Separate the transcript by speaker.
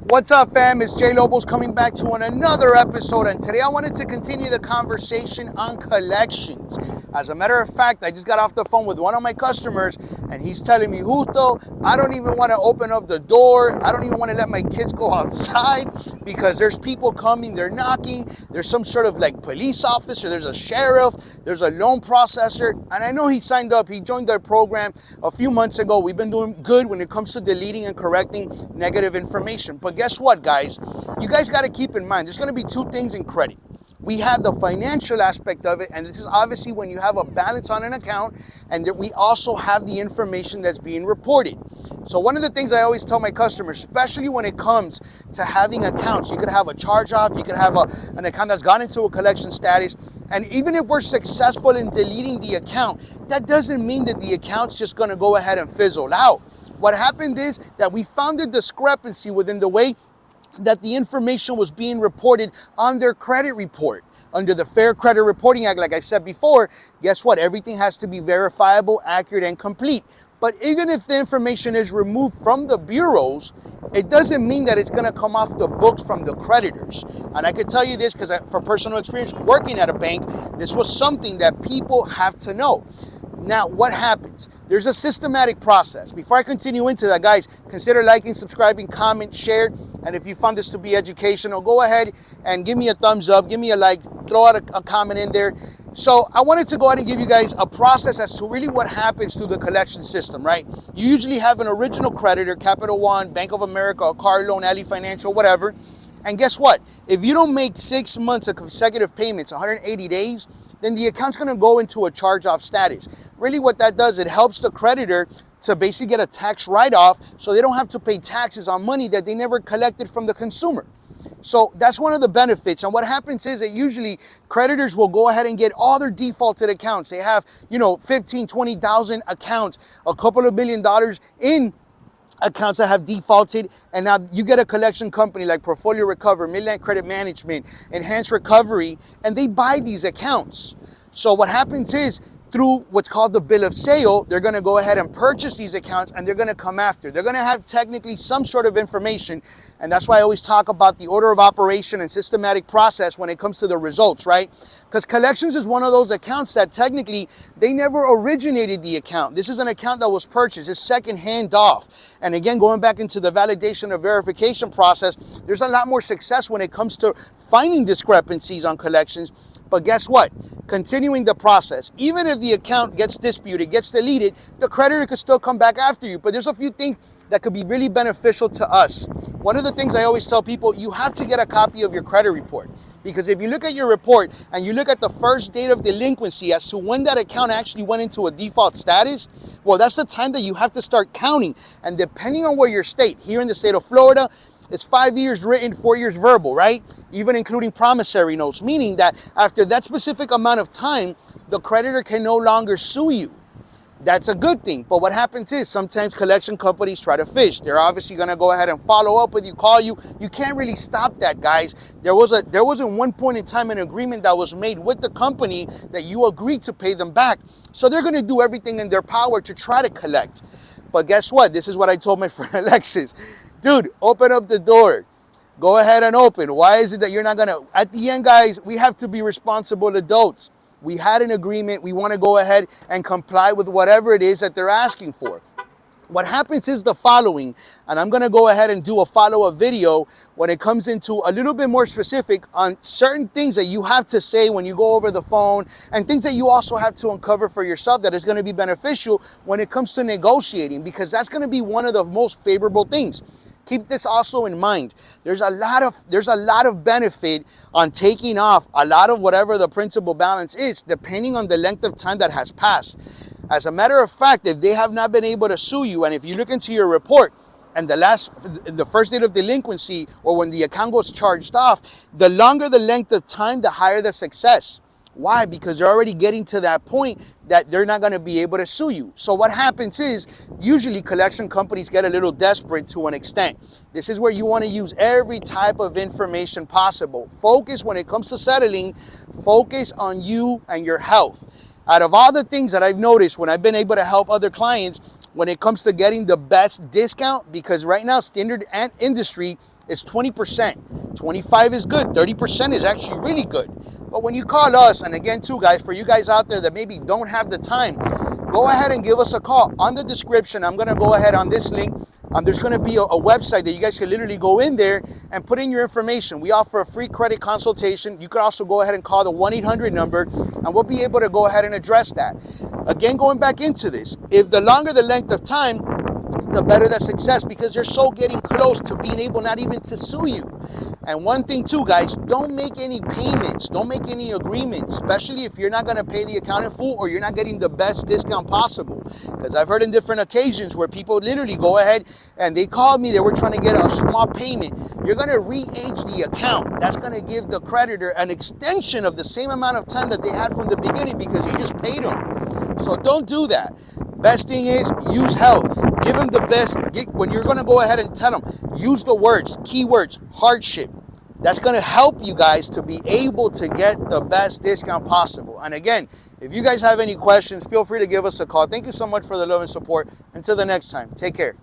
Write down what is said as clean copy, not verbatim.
Speaker 1: What's up, fam? It's Jay Lobos coming back to another episode, and today I wanted to continue the conversation on collections. As a matter of fact, I just got off the phone with one of my customers, and he's telling me, Justo, I don't even want to open up the door. I don't even want to let my kids go outside because there's people coming, they're knocking. There's some sort of like police officer, there's a sheriff, there's a loan processor, and I know he signed up. He joined their program a few months ago. We've been doing good when it comes to deleting and correcting negative information. But guess what, guys? You guys got to keep in mind, there's going to be two things in credit. We have the financial aspect of it, and this is obviously when you have a balance on an account, and that we also have the information that's being reported. So one of the things I always tell my customers, especially when it comes to having accounts, you could have a charge-off, you could have an account that's gone into a collection status, and even if we're successful in deleting the account, that doesn't mean that the account's just going to go ahead and fizzle out. What happened is that we found a discrepancy within the way that the information was being reported on their credit report. Under the Fair Credit Reporting Act, like I said before, guess what? Everything has to be verifiable, accurate, and complete. But even if the information is removed from the bureaus, it doesn't mean that it's going to come off the books from the creditors. And I can tell you this because from personal experience working at a bank, this was something that people have to know. Now, what happens? There's a systematic process. Before I continue into that, guys, consider liking, subscribing, comment, share. And if you found this to be educational, go ahead and give me a thumbs up, give me a like, throw out a comment in there. So I wanted to go ahead and give you guys a process as to really what happens through the collection system, right? You usually have an original creditor, Capital One, Bank of America, a car loan, Ally Financial, whatever. And guess what? If you don't make 6 months of consecutive payments, 180 days, then the account's going to go into a charge-off status. Really what that does, it helps the creditor to basically get a tax write-off so they don't have to pay taxes on money that they never collected from the consumer. So that's one of the benefits. And what happens is that usually creditors will go ahead and get all their defaulted accounts. They have, 15, 20,000 accounts, a couple of $1 million in accounts that have defaulted, and now you get a collection company like Portfolio Recover, Midland Credit Management, Enhanced Recovery, and they buy these accounts. So what happens is, through what's called the bill of sale, they're going to go ahead and purchase these accounts, and they're going to come after. They're going to have technically some sort of information, and that's why I always talk about the order of operation and systematic process when it comes to the results, right? Because collections is one of those accounts that technically they never originated the account. This is an account that was purchased. It's second-hand off. And again, going back into the validation or verification process, there's a lot more success when it comes to finding discrepancies on collections. But guess what? Continuing the process, even if the account gets disputed, gets deleted, the creditor could still come back after you. But there's a few things that could be really beneficial to us. One of the things I always tell people, you have to get a copy of your credit report. Because if you look at your report and you look at the first date of delinquency as to when that account actually went into a default status, well, that's the time that you have to start counting. And depending on where your state, here in the state of Florida, it's 5 years written, 4 years verbal, right? Even including promissory notes, meaning that after that specific amount of time, the creditor can no longer sue you. That's a good thing. But what happens is sometimes collection companies try to fish. They're obviously going to go ahead and follow up with you, call you. You can't really stop that, guys. There wasn't one point in time an agreement that was made with the company that you agreed to pay them back. So they're going to do everything in their power to try to collect. But guess what? This is what I told my friend Alexis. Dude, open up the door. Go ahead and open. Why is it that you're not going to? At the end, guys, we have to be responsible adults. We had an agreement. We want to go ahead and comply with whatever it is that they're asking for. What happens is the following, and I'm going to go ahead and do a follow-up video when it comes into a little bit more specific on certain things that you have to say when you go over the phone and things that you also have to uncover for yourself that is going to be beneficial when it comes to negotiating, because that's going to be one of the most favorable things. Keep this also in mind. There's a lot of benefit on taking off a lot of whatever the principal balance is, depending on the length of time that has passed. As a matter of fact, if they have not been able to sue you, and if you look into your report, and the first date of delinquency, or when the account goes charged off, the longer the length of time, the higher the success. Why? Because they're already getting to that point that they're not going to be able to sue you. So what happens is, usually collection companies get a little desperate to an extent. This is where you want to use every type of information possible. Focus when it comes to settling, focus on you and your health. Out of all the things that I've noticed when I've been able to help other clients, when it comes to getting the best discount, because right now standard and industry is 20%. 25 is good, 30% is actually really good. But when you call us, and again too guys, for you guys out there that maybe don't have the time, go ahead and give us a call. On the description, I'm gonna go ahead on this link. There's going to be a website that you guys can literally go in there and put in your information. We offer a free credit consultation. You could also go ahead and call the 1-800 number, and we'll be able to go ahead and address that. Again, going back into this, if the longer the length of time, the better the success, because you're so getting close to being able not even to sue you. And one thing too, guys, don't make any payments, don't make any agreements, especially if you're not going to pay the account in full or you're not getting the best discount possible. Because I've heard in different occasions where people literally go ahead and they called me, they were trying to get a small payment. You're going to re-age the account. That's going to give the creditor an extension of the same amount of time that they had from the beginning because you just paid them. So don't do that. Best thing is use health. Give them the best. When you're going to go ahead and tell them, use the words, keywords, hardship. That's going to help you guys to be able to get the best discount possible. And again, if you guys have any questions, feel free to give us a call. Thank you so much for the love and support. Until the next time, take care.